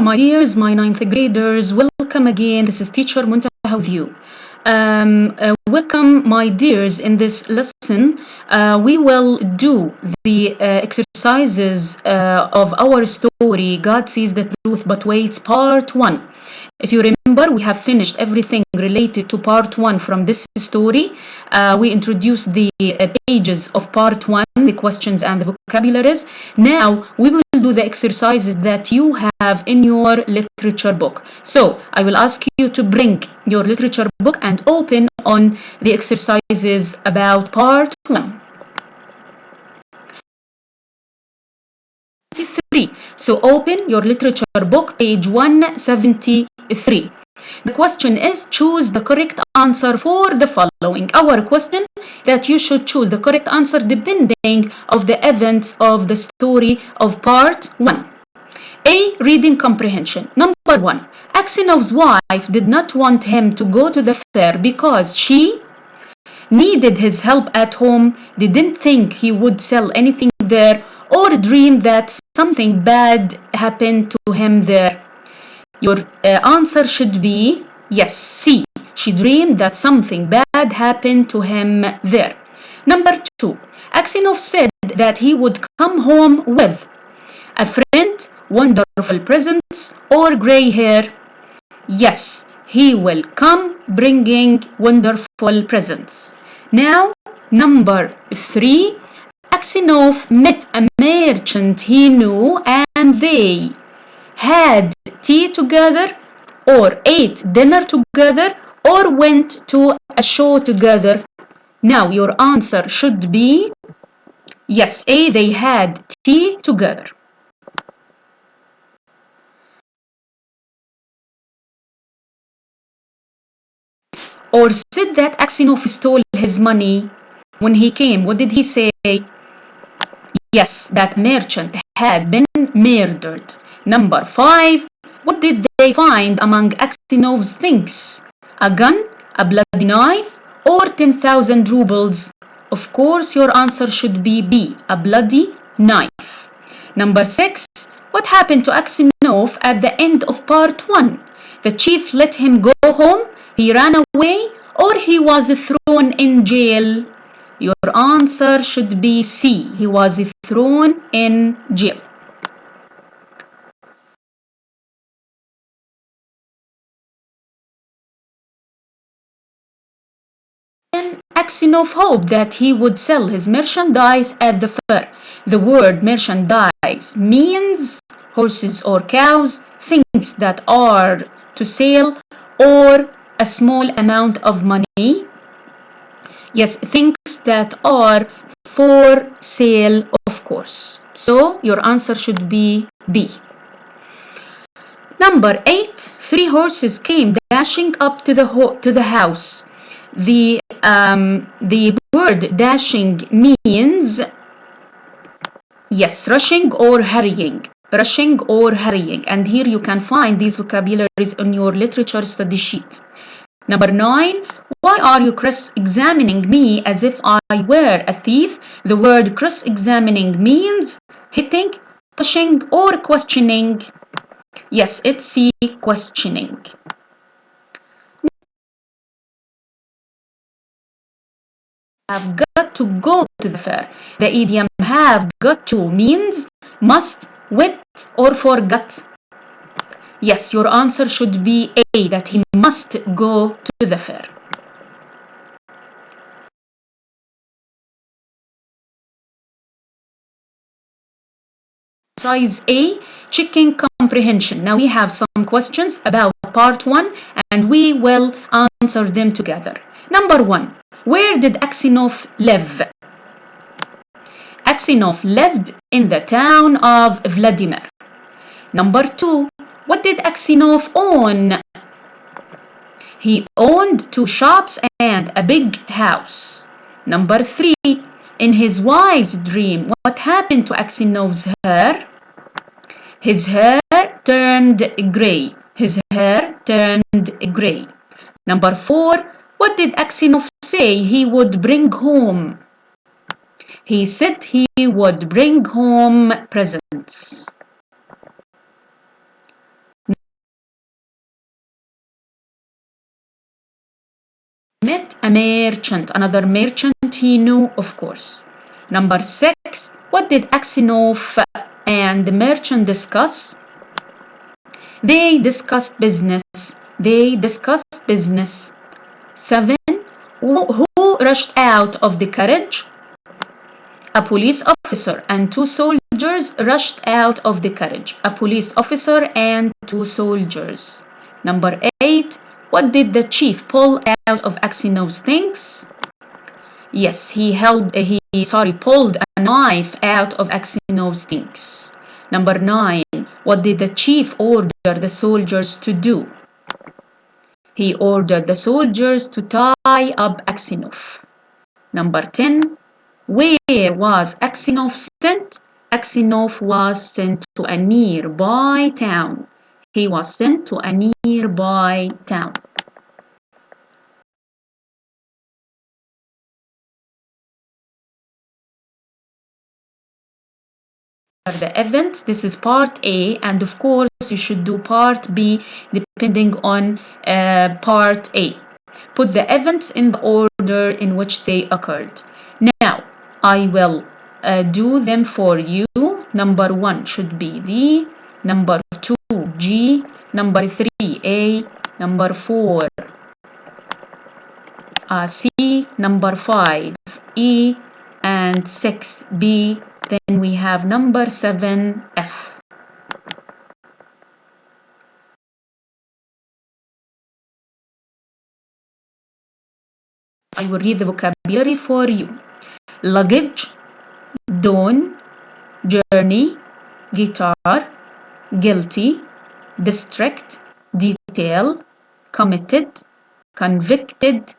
my dears, my ninth graders. Welcome again. This is teacher Muntaha with you. Welcome, my dears. In this lesson, we will do the exercises of our story, God Sees the Truth But Waits, Part 1. If you remember, we have finished everything related to Part 1 from this story. We introduced the pages of Part 1, the questions and the vocabularies. Now, we will do the exercises that you have in your literature book. So, I will ask you to bring your literature book and open on the exercises about Part 1. So open your literature book, page 173. The question is, choose the correct answer for the following. Our question that you should choose the correct answer depending of the events of the story of part 1. A. Reading comprehension. Number 1. Aksionov's wife did not want him to go to the fair because she needed his help at home, didn't think he would sell anything there, or dreamed that something bad happened to him there. Your answer should be yes, C. She dreamed that something bad happened to him there. Number 2. Aksionov said that he would come home with a friend, wonderful presents, or gray hair. Yes, he will come bringing wonderful presents. Now, number 3. Aksionov met a merchant he knew and they had tea together, or ate dinner together, or went to a show together. Now your answer should be yes, A. They had tea together. Or said that Aksionov stole his money when he came. What did he say? Yes, that merchant had been murdered. Number 5. What did they find among Aksinov's things? A gun, a bloody knife, or 10,000 rubles? Of course, your answer should be B, a bloody knife. Number 6. What happened to Aksionov at the end of part 1? The chief let him go home, he ran away, or he was thrown in jail? Your answer should be C. He was thrown in jail. Aksionov hoped that he would sell his merchandise at the fair. The word merchandise means horses or cows, things that are to sell, or a small amount of money. Yes, things that are for sale, of course. So your answer should be B. Number 8. 3 horses came dashing up to the house. The word dashing means yes, rushing or hurrying. Rushing or hurrying. And here you can find these vocabularies on your literature study sheet. Number 9. Why are you cross-examining me as if I were a thief? The word cross-examining means hitting, pushing, or questioning. Yes, it's C, questioning. Have got to go to the fair. The idiom have got to means must, wit, or forgot. Yes, your answer should be A, that he must go to the fair. Exercise A, checking comprehension. Now we have some questions about part 1 and we will answer them together. Number 1. Where did Aksionov live? Aksionov lived in the town of Vladimir. Number 2. What did Aksionov own? He owned 2 shops and a big house. Number 3. In his wife's dream, what happened to Aksionov's hair? His hair turned gray. His hair turned gray. Number 4. What did Aksionov say he would bring home? He said he would bring home presents. a merchant. Another merchant he knew, of course. Number 6, what did Aksinov and the merchant discuss? They discussed business. They discussed business. 7, who rushed out of the carriage? A police officer and 2 soldiers rushed out of the carriage. A police officer and 2 soldiers. Number 8, what did the chief pull out of Aksinov's things? Yes, he pulled a knife out of Aksinov's things. Number 9, what did the chief order the soldiers to do? He ordered the soldiers to tie up Aksinov. Number 10, where was Aksinov sent? Aksinov was sent to a nearby town. He was sent to a nearby town. The events, this is part A, and of course you should do part B depending on part A. Put the events in the order in which they occurred. Now I will do them for you. Number 1 should be D, number 2 G, number 3 A, number 4 C, number 5 E, and 6 B. Then we have number 7 F. I will read the vocabulary for you. Luggage, dawn, journey, guitar, guilty, district, detail, committed, convicted,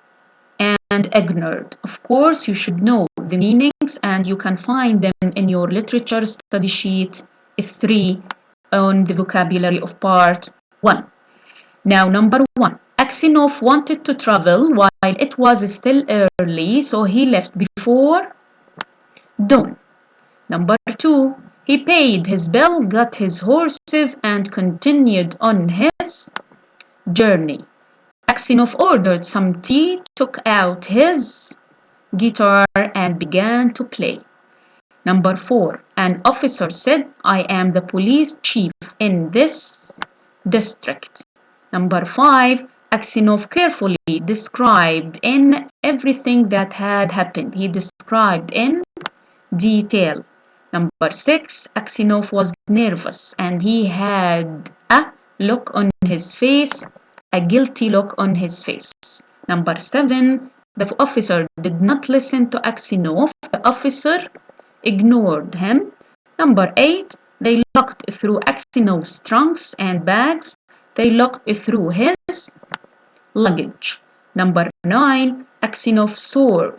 and ignored. Of course, you should know the meanings and you can find them in your literature study sheet 3 on the vocabulary of part 1. Now, number 1. Aksinov wanted to travel while it was still early, so he left before dawn. Number 2. He paid his bill, got his horses, and continued on his journey. Aksinov ordered some tea, took out his guitar, and began to play. Number 4. An officer said, I am the police chief in this district. Number 5. Aksinov carefully described in everything that had happened. He described in detail. Number 6. Aksinov was nervous and he had a look on his face, a guilty look on his face. Number 7. The officer did not listen to Aksinov. The officer ignored him. Number 8. They looked through Aksinov's trunks and bags. They looked through his luggage. Number 9. Aksinov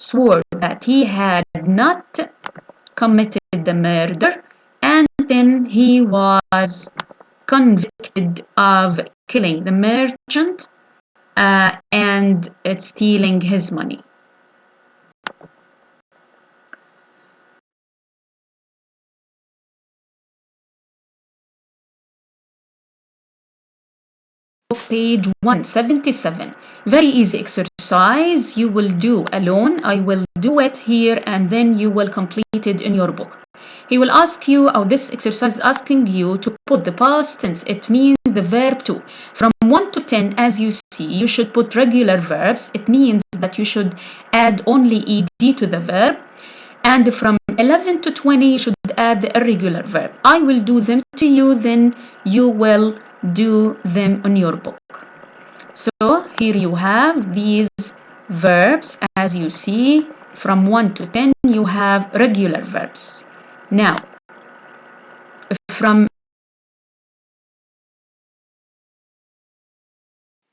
swore that he had not committed the murder, and then he was convicted of killing the merchant and stealing his money. Page 177. Very easy exercise. You will do alone. I will do it here and then you will complete it in your book. He will ask you, or this exercise is asking you to put the past tense. It means the verb to. From 1 to 10, as you see, you should put regular verbs. It means that you should add only ed to the verb. And from 11 to 20, you should add the irregular verb. I will do them to you, then you will do them on your book. So here you have these verbs. As you see, from 1 to 10, you have regular verbs. Now, from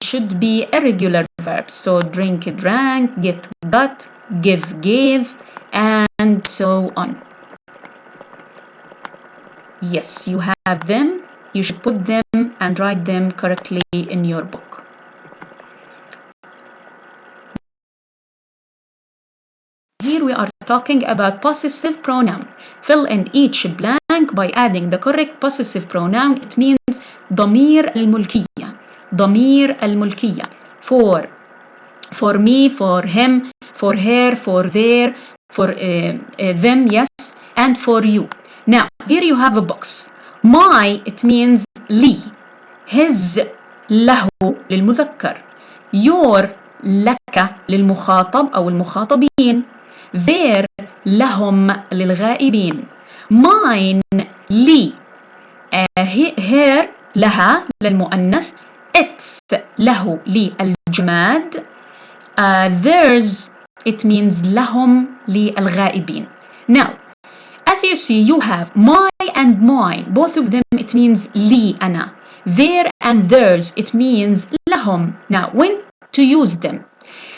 should be irregular verbs. So drink, drank, get, got, give, gave, and so on. Yes, you have them. You should put them and write them correctly in your book. Here we are talking about possessive pronoun. Fill in each blank by adding the correct possessive pronoun. It means ضمير الملكية. ضمير الملكية. For for me, for him, for her, for their, for them, yes, and for you. Now, here you have a box. My, it means لي. His, له للمذكر. Your, لك للمخاطب أو المخاطبين. Their, لهم للغائبين. Mine, لي. Her, لها للمؤنث. It's, له للجماد. Theirs, it means لهم للغائبين. Now, as you see, you have my and mine. Both of them, it means لي أنا. Their and theirs, it means لهم. Now, when to use them?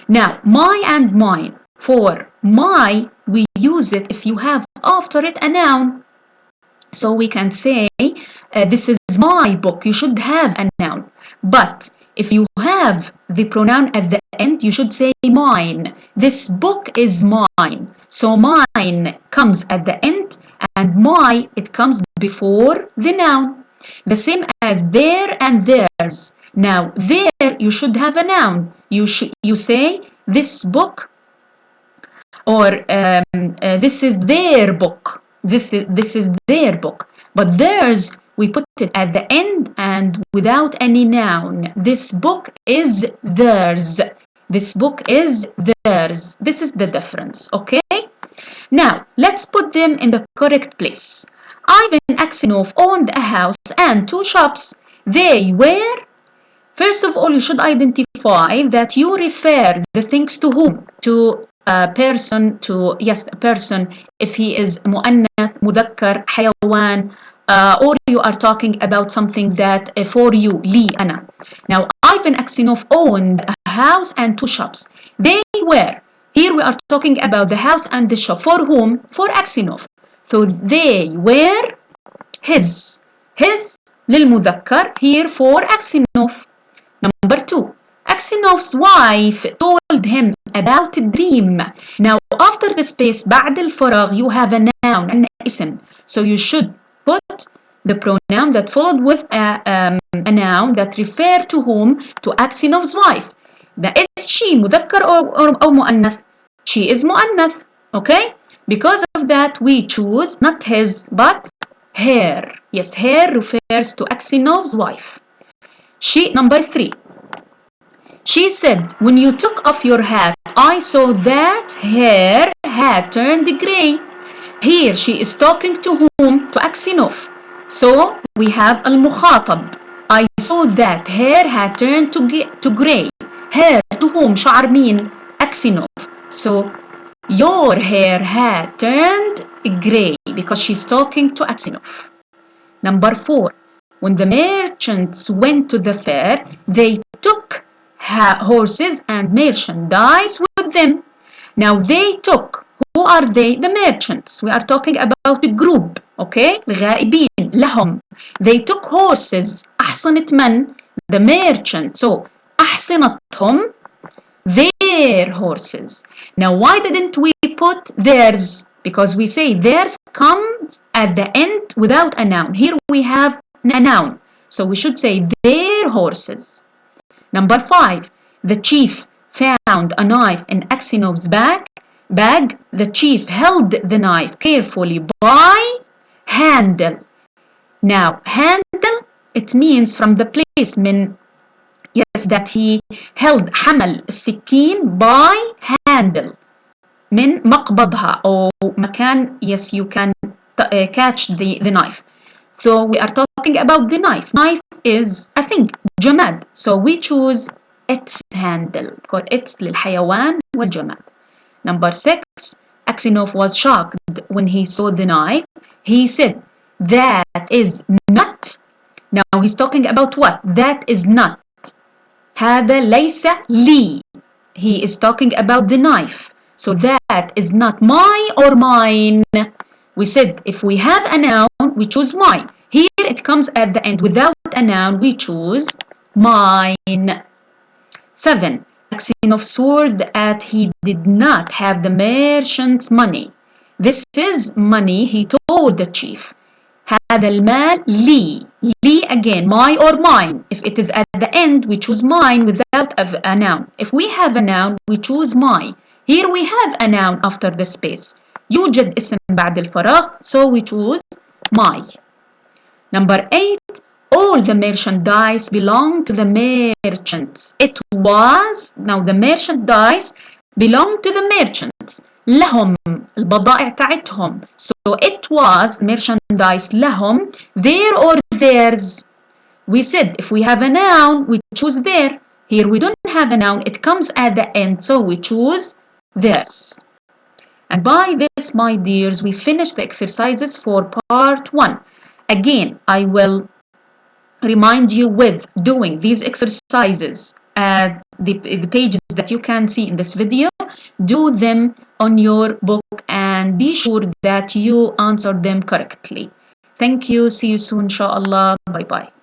Now, my and mine. For my, we use it if you have after it a noun. So we can say, this is my book. You should have a noun. But if you have the pronoun at the end, you should say mine. This book is mine. So mine comes at the end, and my, it comes before the noun. The same as their and theirs. Now, there, you should have a noun. You say this book, or this is their book. This is their book. But theirs, we put it at the end and without any noun. This book is theirs. This book is theirs. This is the difference, okay? Now, let's put them in the correct place. Ivan Aksinov owned a house and 2 shops. They were... First of all, you should identify that you refer the things to whom? To a person, a person, if he is مؤنث, مذكر, حيوان, or you are talking about something that for you, لي أنا. Now, Ivan Aksinov owned a house and 2 shops. They were... Here we are talking about the house and the shop. For whom? For Aksinov. So they were his. His للمذكر here for Aksinov. Number 2. Aksinov's wife told him about a dream. Now after the space بعد الفراغ you have a noun, an اسم. So you should put the pronoun that followed with a noun that refer to whom? To Aksinov's wife. Is she مذكر أو مؤنث? She is مؤنث. Okay? Because of that we choose not his but her. Yes, her refers to Aksinov's wife. Number 3. She said, when you took off your hat, I saw that her hat turned gray. Here she is talking to whom? To Aksinov. So we have al-mukhatab. I saw that her hat turned to gray. Her to whom? شعر مين? Aksinov. So your hair had turned gray because she's talking to Aksinov. Number 4. When the merchants went to the fair, they took horses and merchandise with them. Now they took. Who are they? The merchants. We are talking about a group. Okay? الغائبين لهم. They took horses. أحصنت من? The merchant. So أحصنتهم their horses. Now why didn't we put theirs? Because we say theirs comes at the end without a noun. Here we have a noun. So we should say their horses. Number 5. The chief found a knife in Aksinov's bag. The chief held the knife carefully by handle. Now handle, it means from the place yes, that he held حمل السكين by handle من مقبضها أو مكان. Yes, you can catch the knife. So we are talking about the knife. Knife is, I think, جماد. So we choose its handle. Because its للحيوان والجماد. Number 6. Aksinov was shocked when he saw the knife. He said, that is not. Now he's talking about what? That is not. هذا ليس لي. He is talking about the knife. So that is not my or mine. We said if we have a noun, we choose mine. Here it comes at the end. Without a noun, we choose mine. 7. Aksinov swore that he did not have the merchant's money. This is money, he told the chief. هذا المال لي. Li again, my or mine. If it is at the end, we choose mine without a noun. If we have a noun, we choose my. Here we have a noun after the space. يوجد اسم بعد الفراغ, so we choose my. Number 8, all the merchandise belong to the merchants. It was, now the merchandise belong to the merchants. لهم, البضائع تاعتهم. So it was merchandise لهم, their or theirs. We said if we have a noun, we choose their. Here we don't have a noun, it comes at the end, so we choose theirs. And by this, my dears, we finish the exercises for part 1. Again, I will remind you with doing these exercises at the pages that you can see in this video. Do them on your book and be sure that you answer them correctly. Thank you. See you soon, inshallah. Bye-bye.